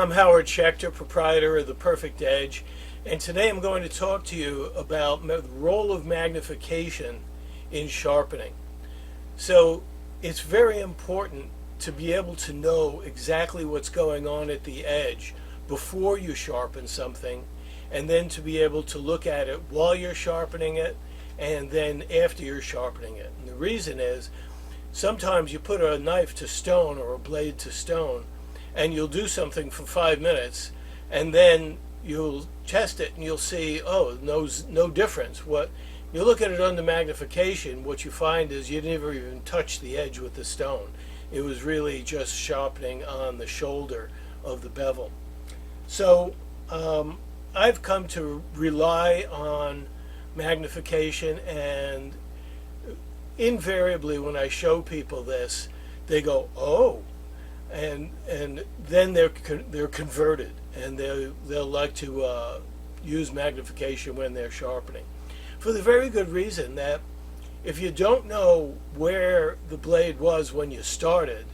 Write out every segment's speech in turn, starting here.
I'm Howard Schechter, proprietor of The Perfect Edge, and today I'm going to talk to you about the role of magnification in sharpening. So it's very important to be able to know exactly what's going on at the edge before you sharpen something, and then to be able to look at it while you're sharpening it and then after you're sharpening it. And the reason is sometimes you put a knife to stone or a blade to stone and you'll do something for 5 minutes and then you'll test it and you'll see, oh, no difference. What you look at it under magnification, what you find is you never even touched the edge with the stone. It was really just sharpening on the shoulder of the bevel. So I've come to rely on magnification, and invariably when I show people this, they go, oh, and then they're converted, and they'll like to use magnification when they're sharpening, for the very good reason that if you don't know where the blade was when you started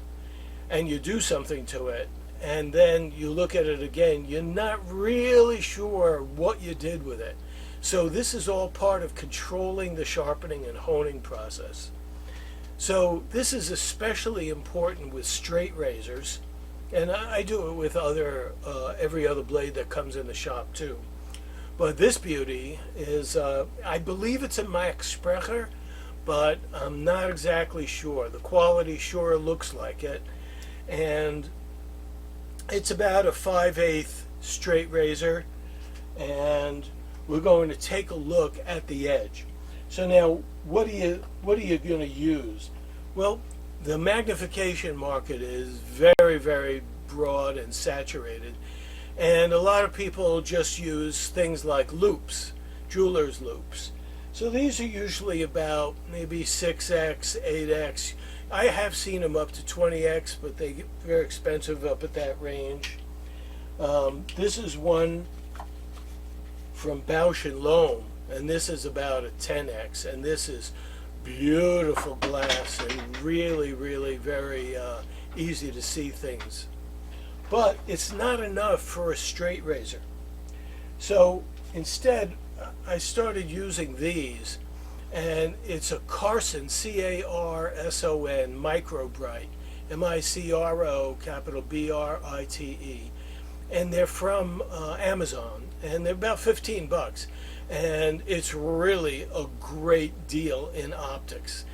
and you do something to it and then you look at it again, you're not really sure what you did with it. So this is all part of controlling the sharpening and honing process. So this is especially important with straight razors, and I do it with every other blade that comes in the shop too. But this beauty is, I believe it's a Microscope, but I'm not exactly sure. The quality sure looks like it, and it's about a 5/8 straight razor, and we're going to take a look at the edge. So now, what are you going to use? Well, the magnification market is very, very broad and saturated, and a lot of people just use things like loops, jeweler's loops. So these are usually about maybe 6x, 8x. I have seen them up to 20x, but they get very expensive up at that range. This is one from Bausch & Lomb, and this is about a 10x, and this is beautiful glass and really, really very easy to see things. But it's not enough for a straight razor. So instead, I started using these, and it's a Carson, C-A-R-S-O-N, MicroBrite, M-I-C-R-O, capital B-R-I-T-E, and they're from Amazon, and they're about 15 bucks, and it's really a great deal in optics.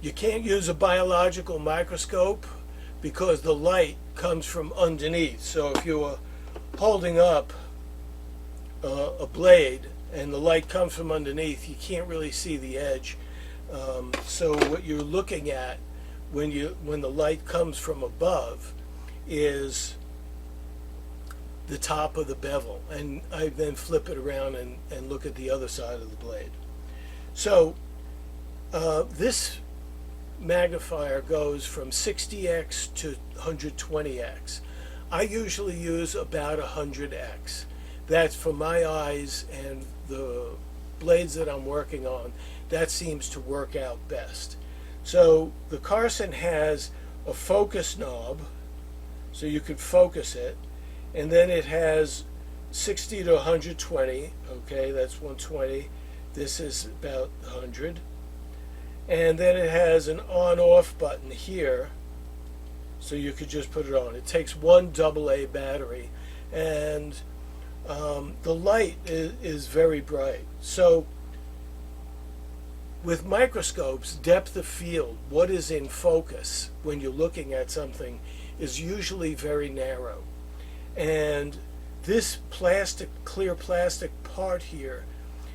You can't use a biological microscope because the light comes from underneath. So if you were holding up a blade and the light comes from underneath, you can't really see the edge. So what you're looking at when the light comes from above is the top of the bevel, and I then flip it around and look at the other side of the blade. So this magnifier goes from 60x to 120x. I usually use about 100x. That's for my eyes and the blades that I'm working on. That seems to work out best. So the Carson has a focus knob, so you can focus it, and then it has 60 to 120. Okay, that's 120. This is about 100. And then it has an on-off button here, so you could just put it on. It takes one AA battery, and the light is very bright. So with microscopes, depth of field, what is in focus when you're looking at something, is usually very narrow. And this clear plastic part here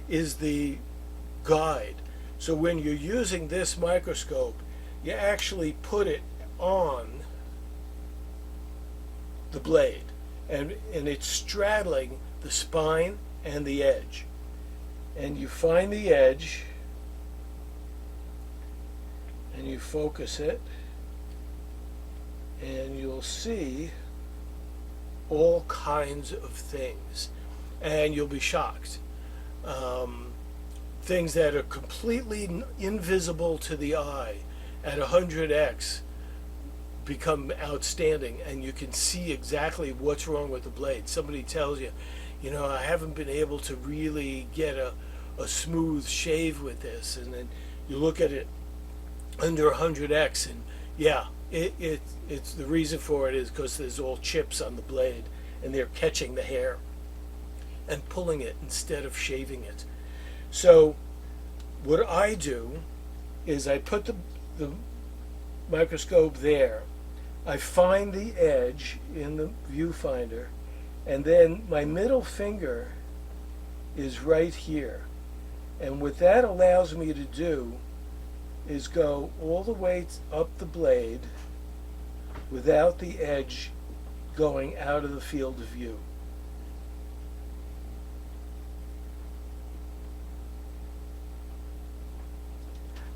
is the guide. So when you're using this microscope, you actually put it on the blade, and it's straddling the spine and the edge. And you find the edge, and you focus it, and you'll see all kinds of things, and you'll be shocked. Things that are completely invisible to the eye at 100x become outstanding, and you can see exactly what's wrong with the blade. Somebody tells you, you know, I haven't been able to really get a smooth shave with this, and then you look at it under 100x, and yeah, it's the reason for it is because there's all chips on the blade, and they're catching the hair and pulling it instead of shaving it. So what I do is I put the microscope there. I find the edge in the viewfinder, and then my middle finger is right here. And what that allows me to do is go all the way up the blade without the edge going out of the field of view.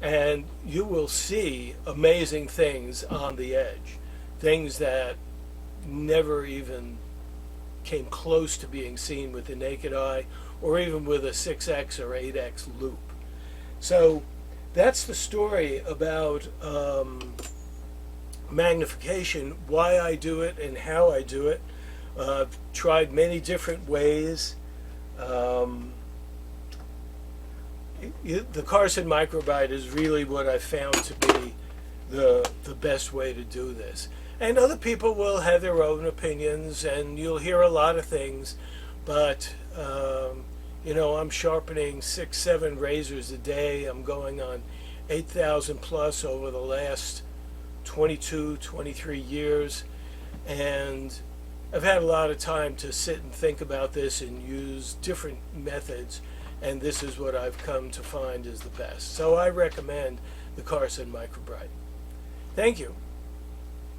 And you will see amazing things on the edge, things that never even came close to being seen with the naked eye, or even with a 6x or 8x loop. So that's the story about magnification, why I do it and how I do it. I've tried many different ways. The Carson MicroBrite is really what I found to be the best way to do this. And other people will have their own opinions, and you'll hear a lot of things, but you know, I'm sharpening 6-7 razors a day. I'm going on 8,000 plus over the last 22, 23 years, and I've had a lot of time to sit and think about this and use different methods, and this is what I've come to find is the best. So I recommend the Carson MicroBrite. Thank you.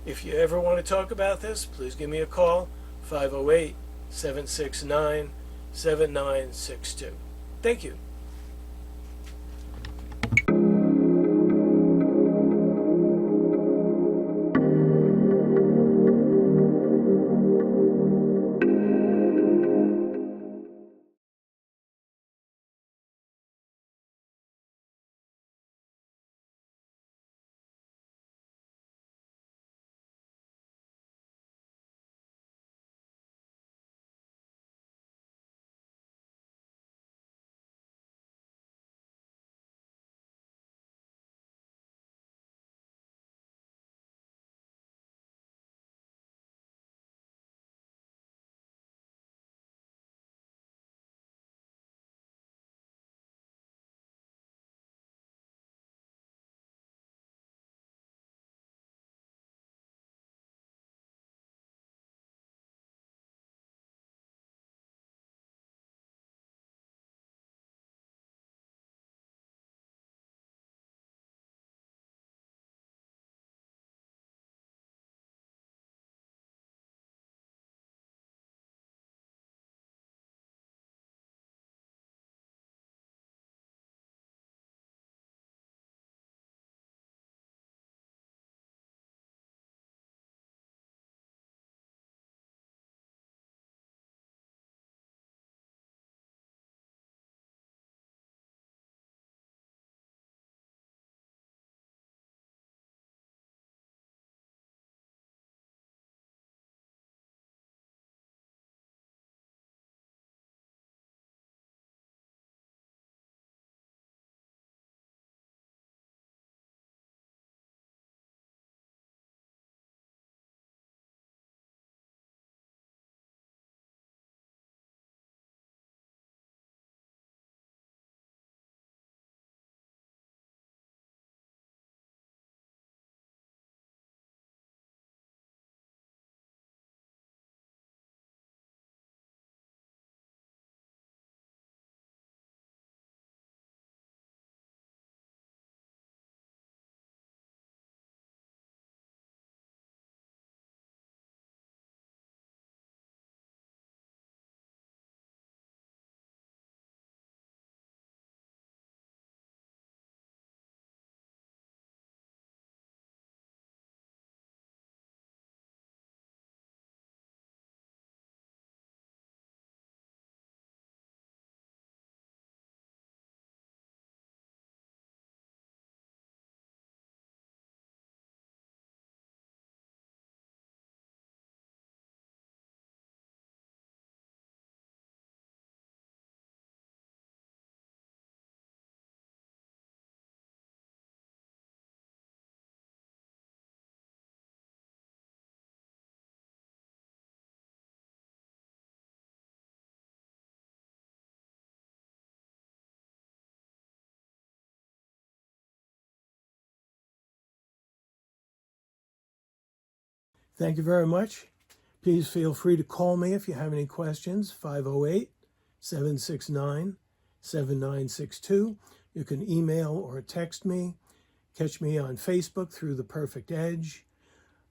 If you ever want to talk about this, please give me a call, 508-769-7962. Thank you. Thank you very much. Please feel free to call me if you have any questions, 508-769-7962. You can email or text me. Catch me on Facebook through The Perfect Edge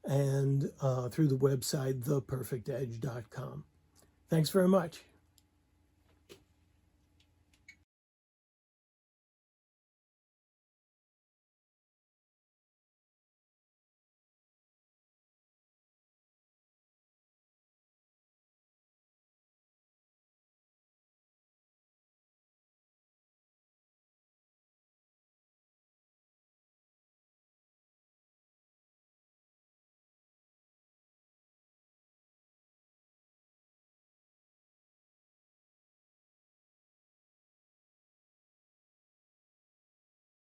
and through the website theperfectedge.com. Thanks very much.